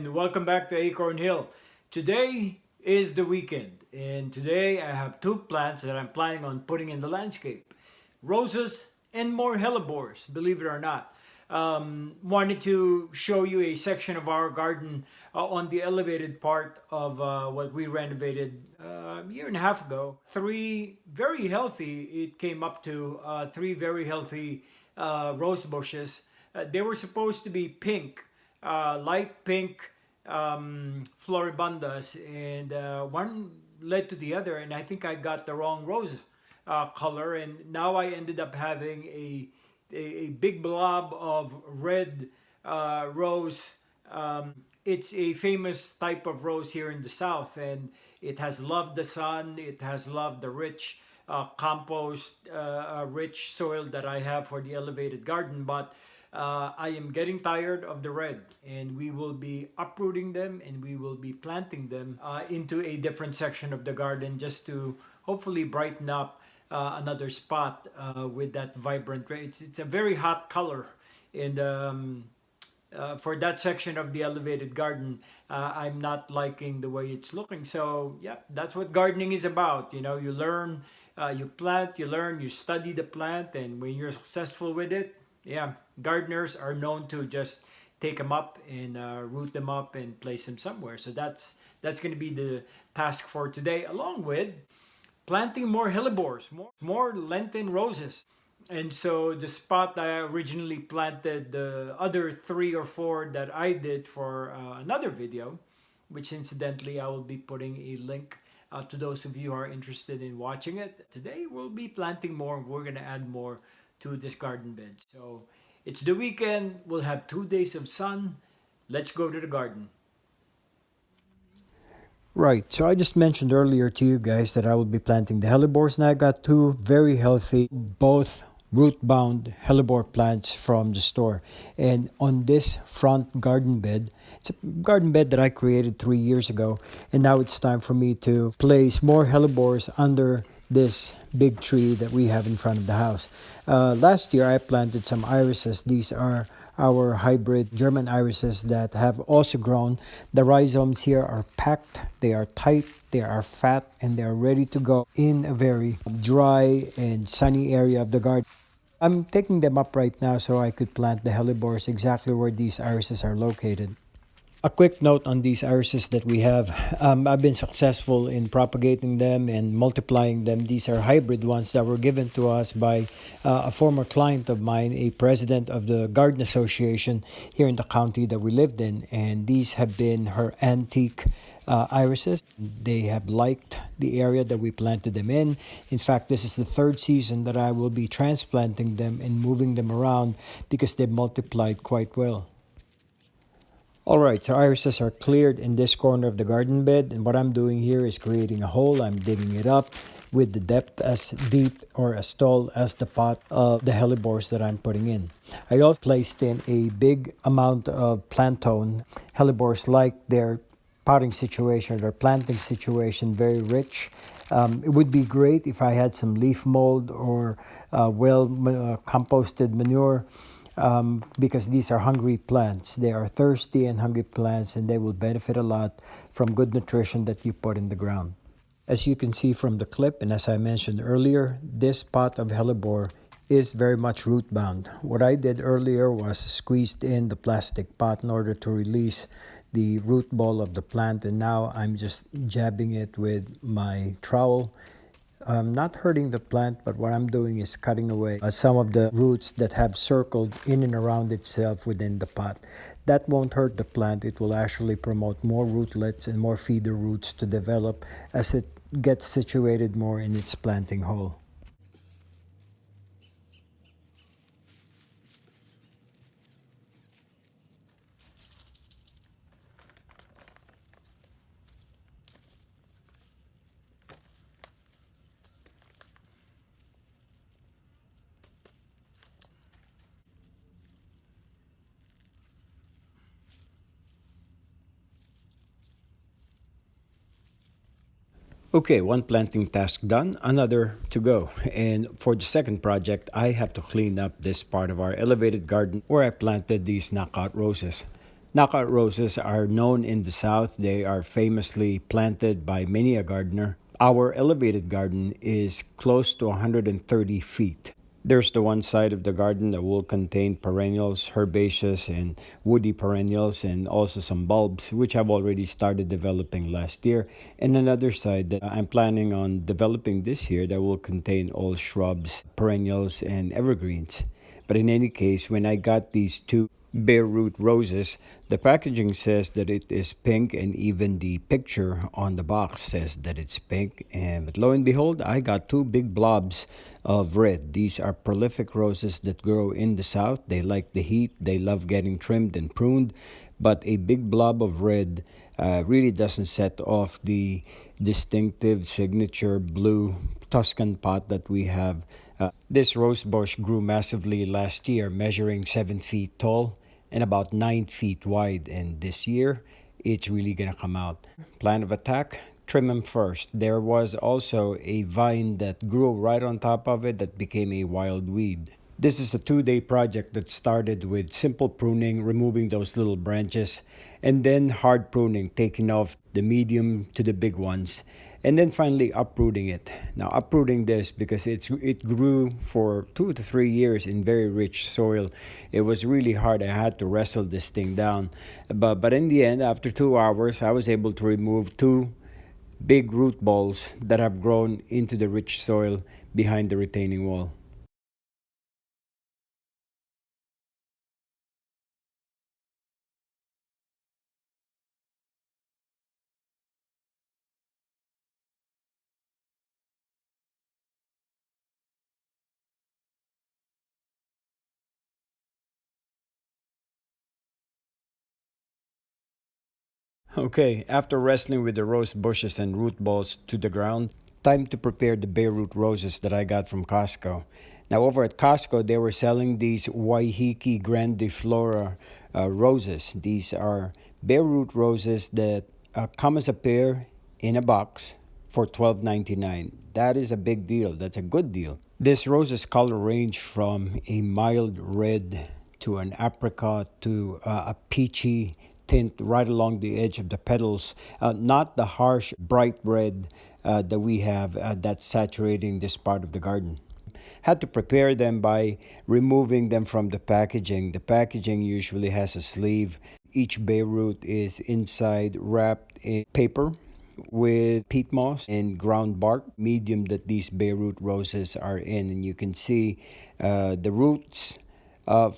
And welcome back to Acorn Hill. Today is the weekend, and today I have two plants that I'm planning on putting in the landscape. Roses and more hellebores, believe it or not. Wanted to show you a section of our garden on the elevated part of what we renovated a year and a half ago. Three very healthy, it came up to three very healthy rose bushes. They were supposed to be pink, light pink floribundas, and one led to the other, and I think I got the wrong rose color, and now I ended up having a big blob of red rose. It's a famous type of rose here in the south, and it has loved the sun. It has loved the rich compost, rich soil that I have for the elevated garden, but I am getting tired of the red, and we will be uprooting them and we will be planting them into a different section of the garden just to hopefully brighten up another spot with that vibrant red. It's a very hot color, and for that section of the elevated garden, I'm not liking the way it's looking. So, yeah, that's what gardening is about. You know, you learn, you plant, you learn, you study the plant, and when you're successful with it, yeah, gardeners are known to just take them up and root them up and place them somewhere. So that's going to be the task for today, along with planting more hellebores, more Lenten roses. And so the spot I originally planted, the other three or four that I did for another video, which incidentally I will be putting a link to those of you who are interested in watching it. Today we'll be planting more. We're going to add more to this garden bed. So it's the weekend. We'll have 2 days of sun. Let's go to the garden. Right, so I just mentioned earlier to you guys that I will be planting the hellebores, and I got two very healthy, both root-bound hellebore plants from the store. And on this front garden bed, it's a garden bed that I created 3 years ago, and now it's time for me to place more hellebores under this big tree that we have in front of the house. Last year I planted some irises. These are our hybrid German irises that have also grown. The rhizomes here are packed, they are tight, they are fat, and they are ready to go in a very dry and sunny area of the garden. I'm taking them up right now so I could plant the hellebores exactly where these irises are located. A quick note on these irises that we have. I've been successful in propagating them and multiplying them. These are hybrid ones that were given to us by a former client of mine, a president of the Garden Association here in the county that we lived in. And these have been her antique irises. They have liked the area that we planted them in. In fact, this is the third season that I will be transplanting them and moving them around because they've multiplied quite well. Alright, so irises are cleared in this corner of the garden bed, and what I'm doing here is creating a hole. I'm digging it up with the depth as deep or as tall as the pot of the hellebores that I'm putting in. I also placed in a big amount of planktone. Hellebores like their potting situation, their planting situation, very rich. It would be great if I had some leaf mold or composted manure. Because these are hungry plants. They are thirsty and hungry plants, and they will benefit a lot from good nutrition that you put in the ground. As you can see from the clip, and as I mentioned earlier, this pot of hellebore is very much root bound. What I did earlier was squeezed in the plastic pot in order to release the root ball of the plant, and now I'm just jabbing it with my trowel. Not hurting the plant, but what I'm doing is cutting away some of the roots that have circled in and around itself within the pot. That won't hurt the plant. It will actually promote more rootlets and more feeder roots to develop as it gets situated more in its planting hole. Okay, one planting task done, another to go. And for the second project, I have to clean up this part of our elevated garden where I planted these knockout roses. Knockout roses are known in the South. They are famously planted by many a gardener. Our elevated garden is close to 130 feet. There's the one side of the garden that will contain perennials, herbaceous, and woody perennials, and also some bulbs, which I've already started developing last year. And another side that I'm planning on developing this year that will contain all shrubs, perennials, and evergreens. But in any case, when I got these two bare root roses, the packaging says that it is pink, and even the picture on the box says that it's pink. And but lo and behold, I got two big blobs of red. These are prolific roses that grow in the south. They like the heat. They love getting trimmed and pruned. But a big blob of red really doesn't set off the distinctive signature blue Tuscan pot that we have. This rose bush grew massively last year, measuring 7 feet tall and about 9 feet wide. And this year, it's really gonna come out. Plan of attack: trim them first. There was also a vine that grew right on top of it that became a wild weed. This is a 2-day project that started with simple pruning, removing those little branches, and then hard pruning, taking off the medium to the big ones, and then finally uprooting it. Now, uprooting this because it grew for 2 to 3 years in very rich soil. It was really hard. I had to wrestle this thing down, but in the end, after 2 hours, I was able to remove two big root balls that have grown into the rich soil behind the retaining wall. Okay, after wrestling with the rose bushes and root balls to the ground, time to prepare the bare root roses that I got from Costco. Now, over at Costco, they were selling these Waiheke Grandiflora roses. These are bare root roses that come as a pair in a box for $12.99. That is a big deal. That's a good deal. This rose's color range from a mild red to an apricot to a peachy tint right along the edge of the petals, not the harsh bright red that we have that's saturating this part of the garden. Had to prepare them by removing them from the packaging. The packaging usually has a sleeve. Each bay root is inside wrapped in paper with peat moss and ground bark, medium that these bay root roses are in. And you can see the roots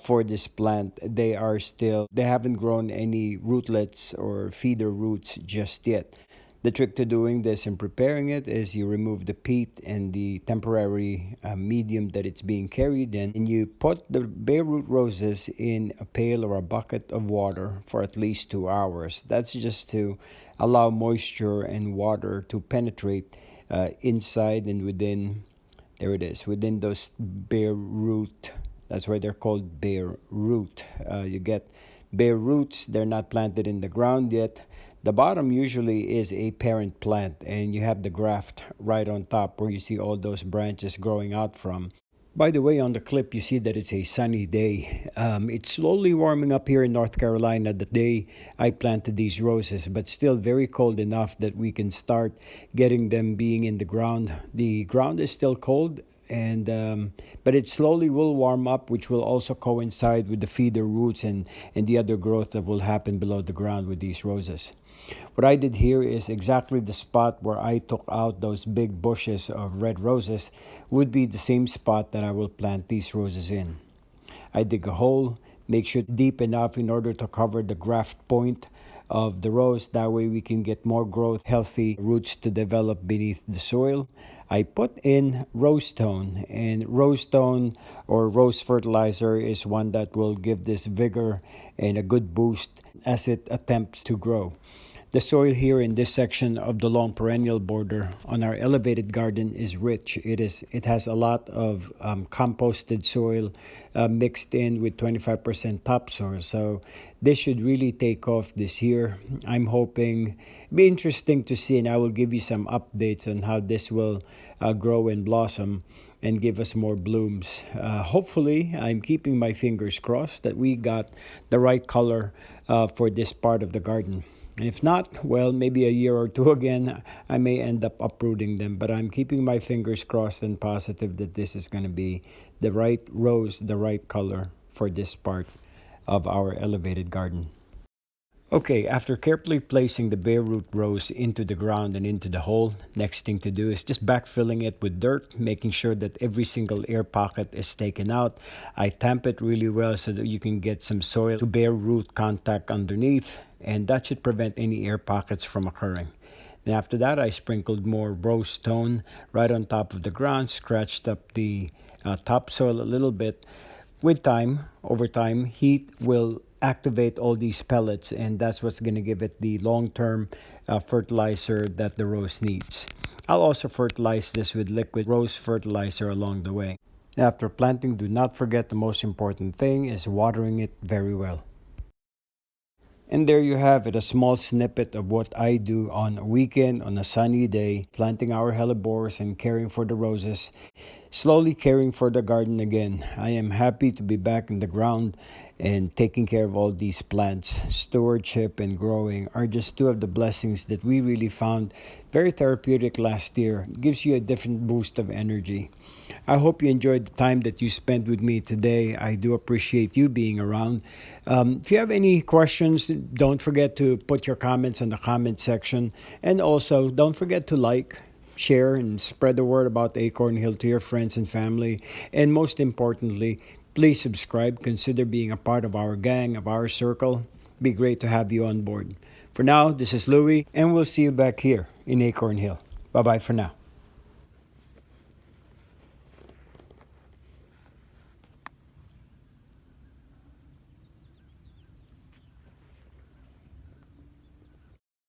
for this plant. They haven't grown any rootlets or feeder roots just yet. The trick to doing this and preparing it is you remove the peat and the temporary medium that it's being carried in, and you put the bare root roses in a pail or a bucket of water for at least 2 hours. That's just to allow moisture and water to penetrate inside and within. There it is, within those bare root. That's why they're called bare root. You get bare roots, they're not planted in the ground yet. The bottom usually is a parent plant, and you have the graft right on top where you see all those branches growing out from. By the way, on the clip, you see that it's a sunny day. It's slowly warming up here in North Carolina the day I planted these roses, but still very cold enough that we can start getting them being in the ground. The ground is still cold, and but it slowly will warm up, which will also coincide with the feeder roots and the other growth that will happen below the ground with these roses. What I did here is exactly the spot where I took out those big bushes of red roses would be the same spot that I will plant these roses in. I dig a hole, make sure it's deep enough in order to cover the graft point of the rose. That way we can get more growth, healthy roots to develop beneath the soil. I put in rose stone, and rose stone or rose fertilizer is one that will give this vigor and a good boost as it attempts to grow. The soil here in this section of the long perennial border on our elevated garden is rich. It has a lot of composted soil mixed in with 25% topsoil. So this should really take off this year. I'm hoping be interesting to see, and I will give you some updates on how this will grow and blossom. and give us more blooms. Hopefully, I'm keeping my fingers crossed that we got the right color for this part of the garden. And if not, well, maybe a year or two again, I may end up uprooting them. But I'm keeping my fingers crossed and positive that this is going to be the right rose, the right color for this part of our elevated garden. Okay, after carefully placing the bare root rose into the ground and into the hole, next thing to do is just backfilling it with dirt, making sure that every single air pocket is taken out. I tamp it really well so that you can get some soil to bare root contact underneath, and that should prevent any air pockets from occurring. And after that, I sprinkled more rose stone right on top of the ground, scratched up the topsoil a little bit. With time, over time, heat will activate all these pellets, and that's what's going to give it the long-term fertilizer that the rose needs. I'll also fertilize this with liquid rose fertilizer along the way. After planting, do not forget the most important thing is watering it very well. And there you have it, a small snippet of what I do on a weekend, on a sunny day, planting our hellebores and caring for the roses, slowly caring for the garden again. I am happy to be back in the ground and taking care of all these plants. Stewardship and growing are just two of the blessings that we really found very therapeutic last year. It gives you a different boost of energy. I hope you enjoyed the time that you spent with me today. I do appreciate you being around. If you have any questions, don't forget to put your comments in the comment section. And also, don't forget to like, share, and spread the word about Acorn Hill to your friends and family. And most importantly, please subscribe. Consider being a part of our gang, of our circle. It'd be great to have you on board. For now, this is Louie, and we'll see you back here in Acorn Hill. Bye-bye for now.